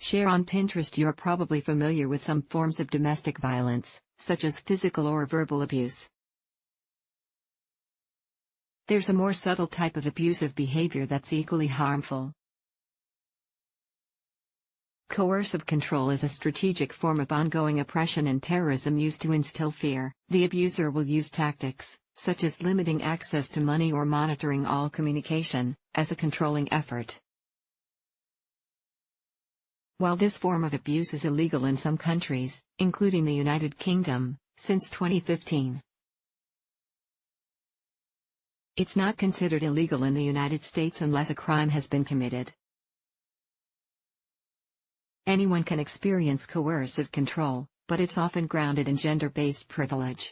Share on Pinterest. You're probably familiar with some forms of domestic violence, such as physical or verbal abuse. There's a more subtle type of abusive behavior that's equally harmful. Coercive control is a strategic form of ongoing oppression and terrorism used to instill fear. The abuser will use tactics, such as limiting access to money or monitoring all communication, as a controlling effort. While this form of abuse is illegal in some countries, including the United Kingdom, since 2015, it's not considered illegal in the United States unless a crime has been committed. Anyone can experience coercive control, but it's often grounded in gender-based privilege.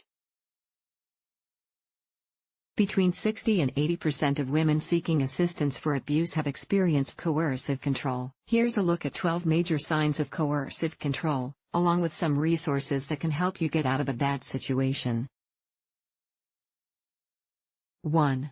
Between 60 and 80% of women seeking assistance for abuse have experienced coercive control. Here's a look at 12 major signs of coercive control, along with some resources that can help you get out of a bad situation. 1.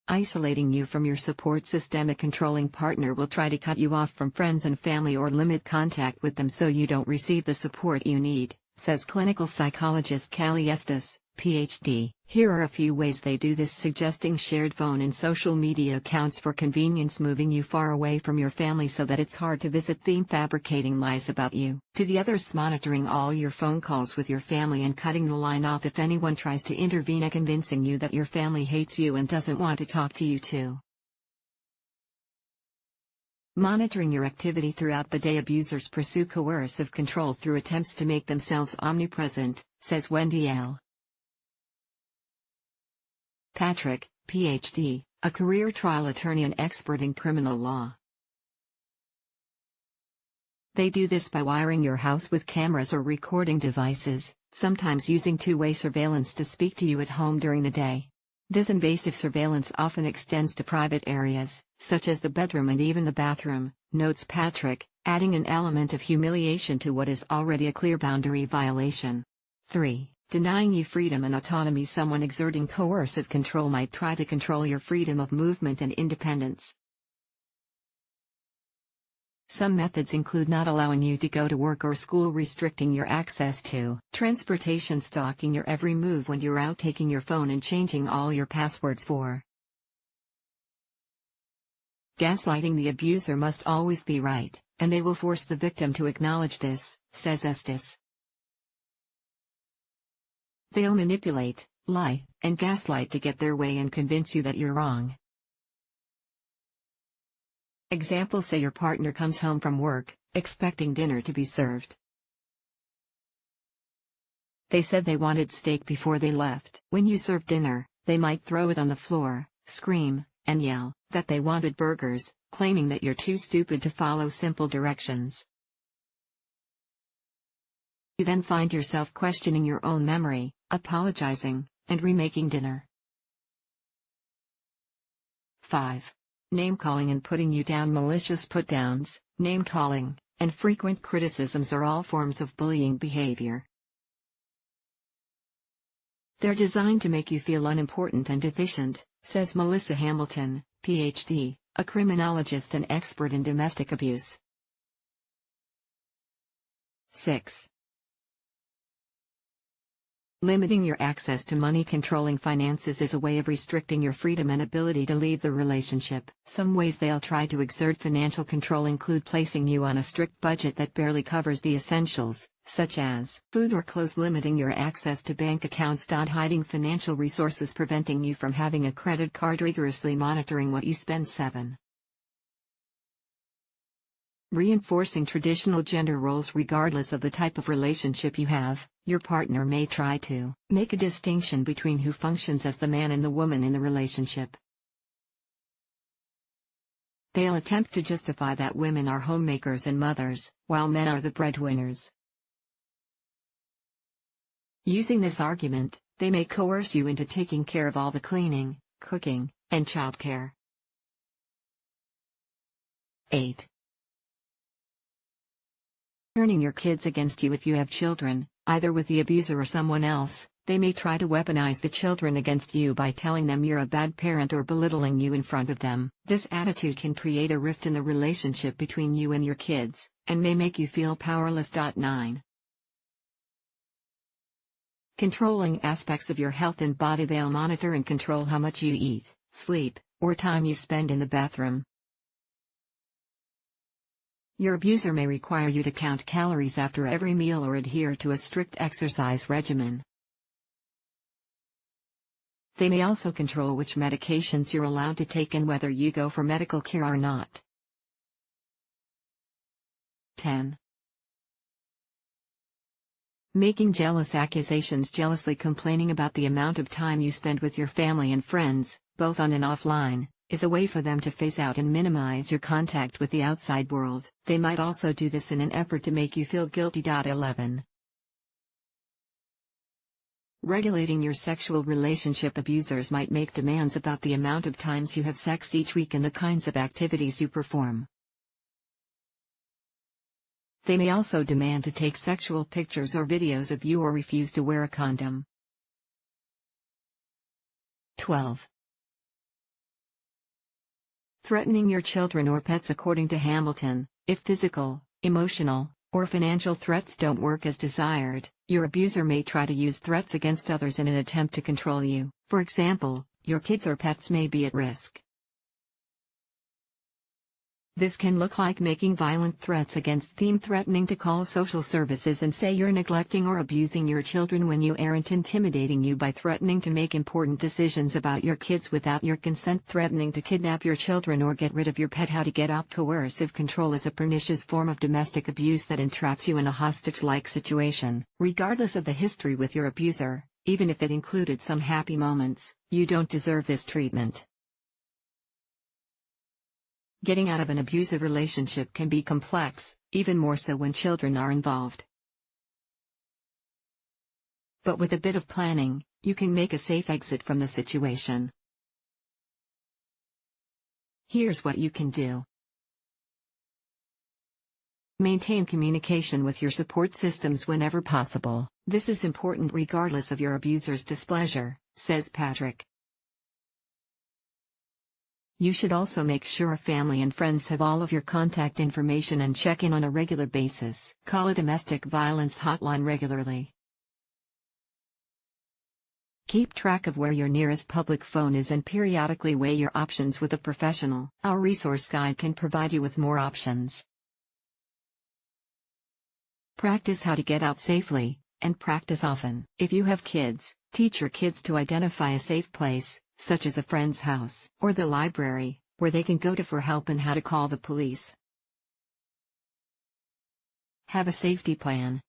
Isolating you from your support system. A controlling partner will try to cut you off from friends and family or limit contact with them so you don't receive the support you need, says clinical psychologist Callie Estes, PhD. Here are a few ways they do this, suggesting shared phone and social media accounts for convenience, moving you far away from your family so that it's hard to visit them, fabricating lies about you to the others, monitoring all your phone calls with your family and cutting the line off if anyone tries to intervene, convincing you that your family hates you and doesn't want to talk to you too. Monitoring your activity throughout the day. Abusers pursue coercive control through attempts to make themselves omnipresent, says Wendy L. Patrick, Ph.D., a career trial attorney and expert in criminal law. They do this by wiring your house with cameras or recording devices, sometimes using two-way surveillance to speak to you at home during the day. This invasive surveillance often extends to private areas, such as the bedroom and even the bathroom, notes Patrick, adding an element of humiliation to what is already a clear boundary violation. 3. Denying you freedom and autonomy. Someone exerting coercive control might try to control your freedom of movement and independence. Some methods include not allowing you to go to work or school, restricting your access to transportation, stalking your every move when you're out, taking your phone and changing all your passwords. 4. Gaslighting. The abuser must always be right, and they will force the victim to acknowledge this, says Estes. They'll manipulate, lie, and gaslight to get their way and convince you that you're wrong. Example: say your partner comes home from work, expecting dinner to be served. They said they wanted steak before they left. When you serve dinner, they might throw it on the floor, scream, and yell that they wanted burgers, claiming that you're too stupid to follow simple directions. You then find yourself questioning your own memory, apologizing, and remaking dinner. 5. Name-calling and putting you down. Malicious put-downs, name-calling, and frequent criticisms are all forms of bullying behavior. They're designed to make you feel unimportant and deficient, says Melissa Hamilton, Ph.D., a criminologist and expert in domestic abuse. 6. Limiting your access to money. Controlling finances is a way of restricting your freedom and ability to leave the relationship. Some ways they'll try to exert financial control include placing you on a strict budget that barely covers the essentials, such as food or clothes, limiting your access to bank accounts. Hiding financial resources, preventing you from having a credit card, rigorously monitoring what you spend. 7. Reinforcing traditional gender roles. Regardless of the type of relationship you have, your partner may try to make a distinction between who functions as the man and the woman in the relationship. They'll attempt to justify that women are homemakers and mothers, while men are the breadwinners. Using this argument, they may coerce you into taking care of all the cleaning, cooking, and childcare. 8. Turning your kids against you. If you have children, either with the abuser or someone else, They may try to weaponize the children against you by telling them you're a bad parent or belittling you in front of them. This attitude can create a rift in the relationship between you and your kids, and may make you feel powerless. 9. Controlling aspects of your health and body. They'll monitor and control how much you eat, sleep, or time you spend in the bathroom. Your abuser may require you to count calories after every meal or adhere to a strict exercise regimen. They may also control which medications you're allowed to take and whether you go for medical care or not. 10. Making jealous accusations. Jealously complaining about the amount of time you spend with your family and friends, both on and offline, is a way for them to phase out and minimize your contact with the outside world. They might also do this in an effort to make you feel guilty. 11. Regulating your sexual relationship. Abusers might make demands about the amount of times you have sex each week and the kinds of activities you perform. They may also demand to take sexual pictures or videos of you or refuse to wear a condom. 12. Threatening your children or pets. According to Hamilton, if physical, emotional, or financial threats don't work as desired, your abuser may try to use threats against others in an attempt to control you. For example, your kids or pets may be at risk. This can look like making violent threats against them, threatening to call social services and say you're neglecting or abusing your children when you aren't, intimidating you by threatening to make important decisions about your kids without your consent, threatening to kidnap your children or get rid of your pet. How to get out. Coercive control is a pernicious form of domestic abuse that entraps you in a hostage-like situation. Regardless of the history with your abuser, even if it included some happy moments, you don't deserve this treatment. Getting out of an abusive relationship can be complex, even more so when children are involved. But with a bit of planning, you can make a safe exit from the situation. Here's what you can do. Maintain communication with your support systems whenever possible. This is important regardless of your abuser's displeasure, says Patrick. You should also make sure family and friends have all of your contact information and check in on a regular basis. Call a domestic violence hotline regularly. Keep track of where your nearest public phone is and periodically weigh your options with a professional. Our resource guide can provide you with more options. Practice how to get out safely, and practice often. If you have kids, teach your kids to identify a safe place, such as a friend's house or the library, where they can go to for help, and how to call the police. Have a safety plan.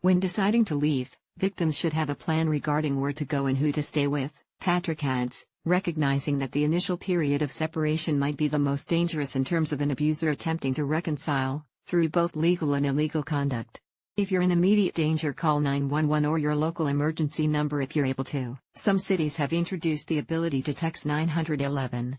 When deciding to leave, victims should have a plan regarding where to go and who to stay with, Patrick adds, recognizing that the initial period of separation might be the most dangerous in terms of an abuser attempting to reconcile, through both legal and illegal conduct. If you're in immediate danger, call 911 or your local emergency number if you're able to. Some cities have introduced the ability to text 911.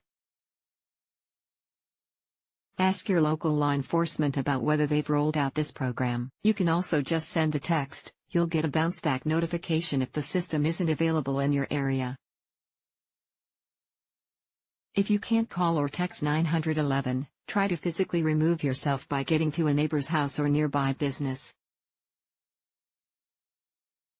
Ask your local law enforcement about whether they've rolled out this program. You can also just send the text. You'll get a bounce-back notification if the system isn't available in your area. If you can't call or text 911, try to physically remove yourself by getting to a neighbor's house or nearby business.